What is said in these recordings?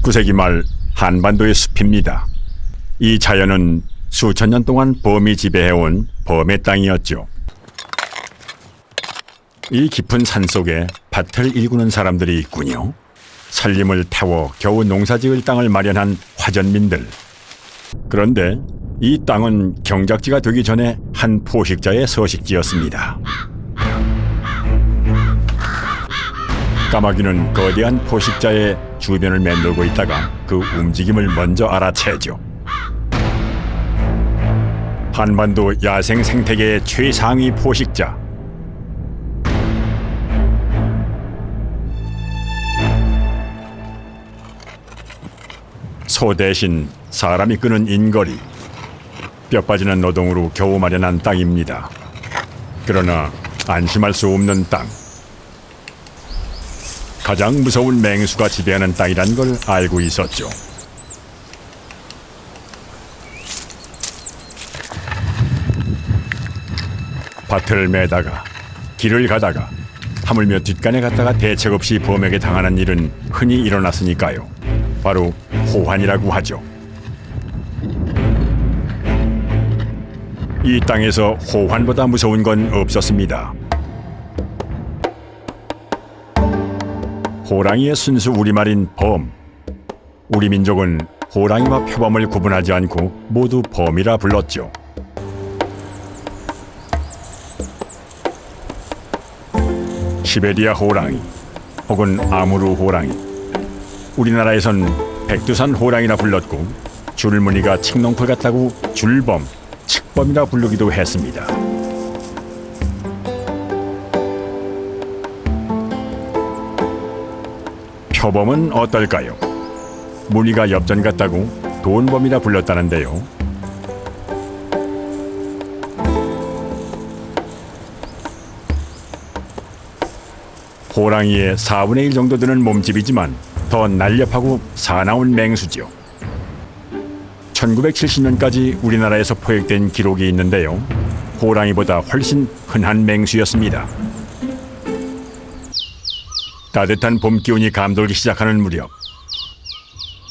19세기 말 한반도의 숲입니다. 이 자연은 수천 년 동안 범이 지배해온 범의 땅이었죠. 이 깊은 산속에 밭을 일구는 사람들이 있군요. 살림을 태워 겨우 농사지을 땅을 마련한 화전민들. 그런데 이 땅은 경작지가 되기 전에 한 포식자의 서식지였습니다. 까마귀는 거대한 포식자의 주변을 맴돌고 있다가 그 움직임을 먼저 알아채죠. 한반도 야생 생태계의 최상위 포식자. 소 대신 사람이 끄는 인거리. 뼈 빠지는 노동으로 겨우 마련한 땅입니다. 그러나 안심할 수 없는 땅. 가장 무서운 맹수가 지배하는 땅이란 걸 알고 있었죠. 밭을 매다가 길을 가다가 하물며 뒷간에 갔다가 대책 없이 범에게 당하는 일은 흔히 일어났으니까요. 바로 호환이라고 하죠. 이 땅에서 호환보다 무서운 건 없었습니다. 호랑이의 순수 우리말인 범. 우리 민족은 호랑이와 표범을 구분하지 않고 모두 범이라 불렀죠. 시베리아 호랑이 혹은 아무르 호랑이. 우리나라에선 백두산 호랑이라 불렀고 줄무늬가 칡넝쿨 같다고 줄범, 칡범이라 부르기도 했습니다. 표범은 어떨까요? 무늬가 엽전 같다고 돈범이라 불렀다는데요. 호랑이의 4분의 1 정도 되는 몸집이지만 더 날렵하고 사나운 맹수죠. 1970년까지 우리나라에서 포획된 기록이 있는데요. 호랑이보다 훨씬 흔한 맹수였습니다. 따뜻한 봄 기운이 감돌기 시작하는 무렵.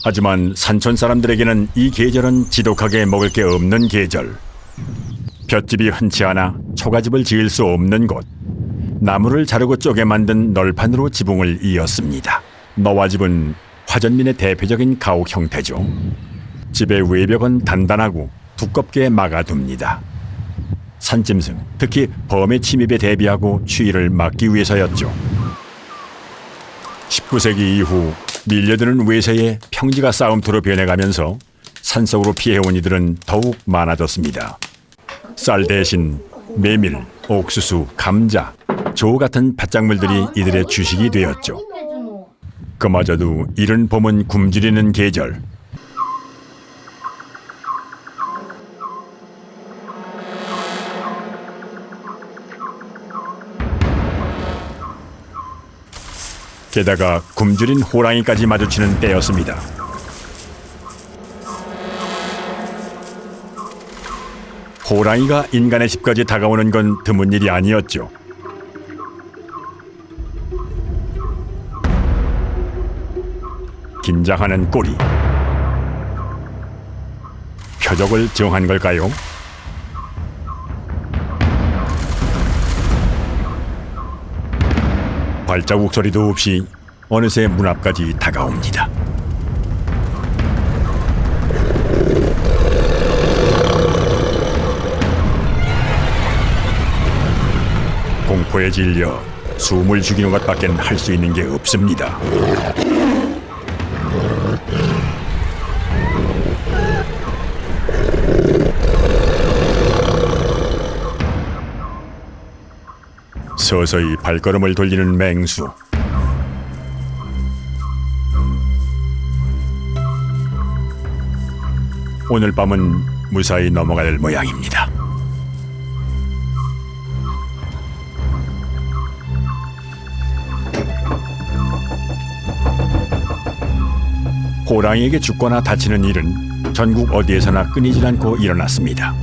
하지만 산촌 사람들에게는 이 계절은 지독하게 먹을 게 없는 계절. 볏집이 흔치 않아 초가집을 지을 수 없는 곳. 나무를 자르고 쪼개 만든 널판으로 지붕을 이었습니다. 너와집은 화전민의 대표적인 가옥 형태죠. 집의 외벽은 단단하고 두껍게 막아둡니다. 산짐승, 특히 범의 침입에 대비하고 추위를 막기 위해서였죠. 19세기 이후 밀려드는 외세에 평지가 싸움터로 변해가면서 산속으로 피해온 이들은 더욱 많아졌습니다. 쌀 대신 메밀, 옥수수, 감자, 조 같은 밭작물들이 이들의 주식이 되었죠. 그마저도 이른 봄은 굶주리는 계절. 게다가 굶주린 호랑이까지 마주치는 때였습니다. 호랑이가 인간의 집까지 다가오는 건 드문 일이 아니었죠. 긴장하는 꼬리. 표적을 정한 걸까요? 발자국 소리도 없이 어느새 문 앞까지 다가옵니다. 공포에 질려 숨을 죽이는 것밖에 할 수 있는 게 없습니다. 서서히 발걸음을 돌리는 맹수. 오늘 밤은 무사히 넘어갈 모양입니다. 호랑이에게 죽거나 다치는 일은 전국 어디에서나 끊이질 않고 일어났습니다.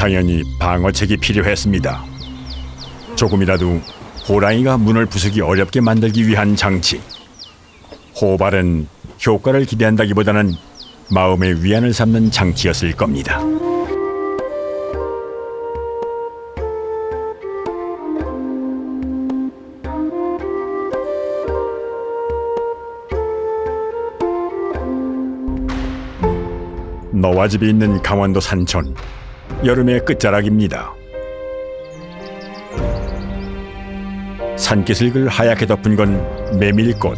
당연히 방어책이 필요했습니다. 조금이라도 호랑이가 문을 부수기 어렵게 만들기 위한 장치. 호발은 효과를 기대한다기보다는 마음의 위안을 삼는 장치였을 겁니다. 너와 집이 있는 강원도 산촌, 여름의 끝자락입니다. 산기슭을 하얗게 덮은 건 메밀꽃.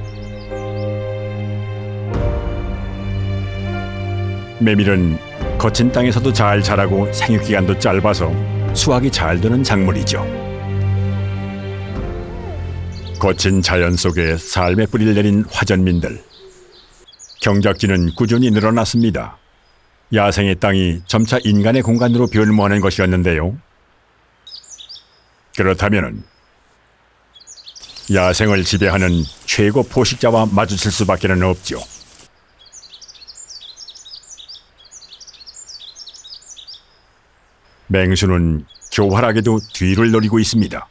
메밀은 거친 땅에서도 잘 자라고 생육기간도 짧아서 수확이 잘 되는 작물이죠. 거친 자연 속에 삶의 뿌리를 내린 화전민들. 경작지는 꾸준히 늘어났습니다. 야생의 땅이 점차 인간의 공간으로 변모하는 것이었는데요. 그렇다면 야생을 지배하는 최고 포식자와 마주칠 수밖에는 없죠. 맹수는 교활하게도 뒤를 노리고 있습니다.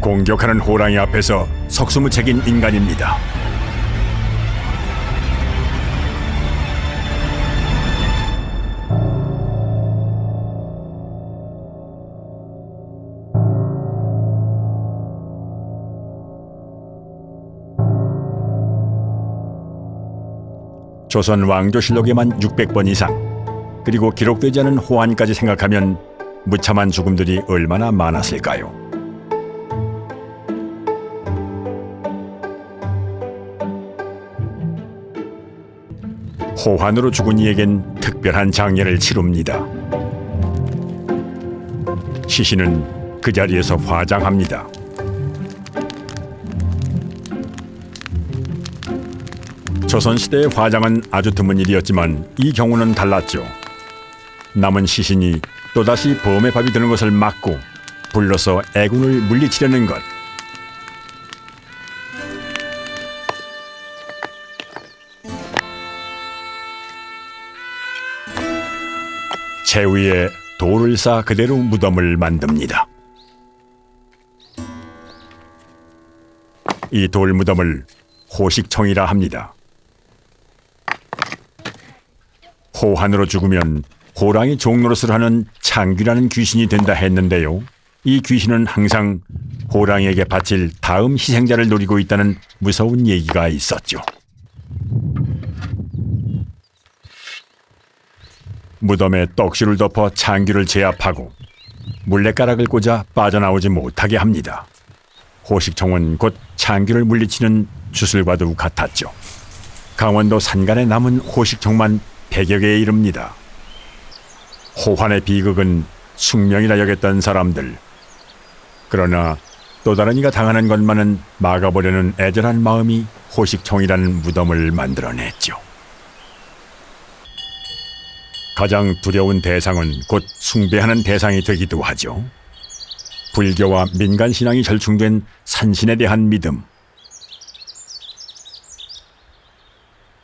공격하는 호랑이 앞에서 속수무책인 인간입니다. 조선 왕조실록에만 600번 이상, 그리고 기록되지 않은 호환까지 생각하면 무참한 죽음들이 얼마나 많았을까요? 호환으로 죽은 이에겐 특별한 장례를 치릅니다. 시신은 그 자리에서 화장합니다. 조선시대의 화장은 아주 드문 일이었지만 이 경우는 달랐죠. 남은 시신이 또다시 범의 밥이 되는 것을 막고 불러서 애군을 물리치려는 것. 재 위에 돌을 쌓아 그대로 무덤을 만듭니다. 이 돌무덤을 호식청이라 합니다. 호환으로 죽으면 호랑이 종노릇을 하는 창귀라는 귀신이 된다 했는데요. 이 귀신은 항상 호랑이에게 바칠 다음 희생자를 노리고 있다는 무서운 얘기가 있었죠. 무덤에 떡실을 덮어 창귀를 제압하고 물레가락을 꽂아 빠져나오지 못하게 합니다. 호식청은 곧 창귀를 물리치는 주술과도 같았죠. 강원도 산간에 남은 호식청만 100여 개에 이릅니다. 호환의 비극은 숙명이라 여겼던 사람들. 그러나 또 다른 이가 당하는 것만은 막아보려는 애절한 마음이 호식청이라는 무덤을 만들어냈죠. 가장 두려운 대상은 곧 숭배하는 대상이 되기도 하죠. 불교와 민간 신앙이 절충된 산신에 대한 믿음.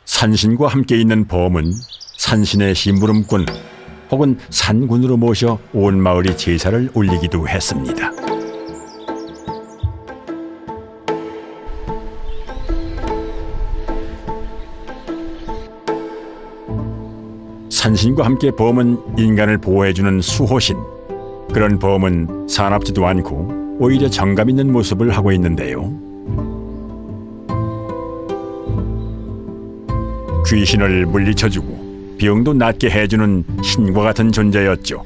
산신과 함께 있는 범은 산신의 심부름꾼 혹은 산군으로 모셔 온 마을이 제사를 올리기도 했습니다. 산신과 함께 범은 인간을 보호해주는 수호신. 그런 범은 사납지도 않고 오히려 정감 있는 모습을 하고 있는데요. 귀신을 물리쳐주고 병도 낫게 해주는 신과 같은 존재였죠.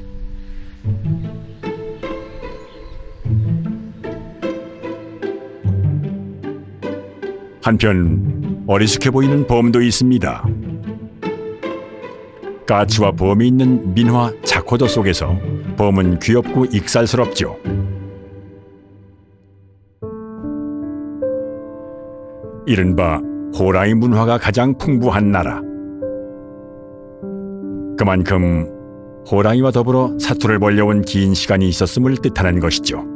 한편 어리숙해 보이는 범도 있습니다. 까치와 범이 있는 민화 자코도 속에서 범은 귀엽고 익살스럽죠. 이른바 호랑이 문화가 가장 풍부한 나라. 그만큼 호랑이와 더불어 사투를 벌려온 긴 시간이 있었음을 뜻하는 것이죠.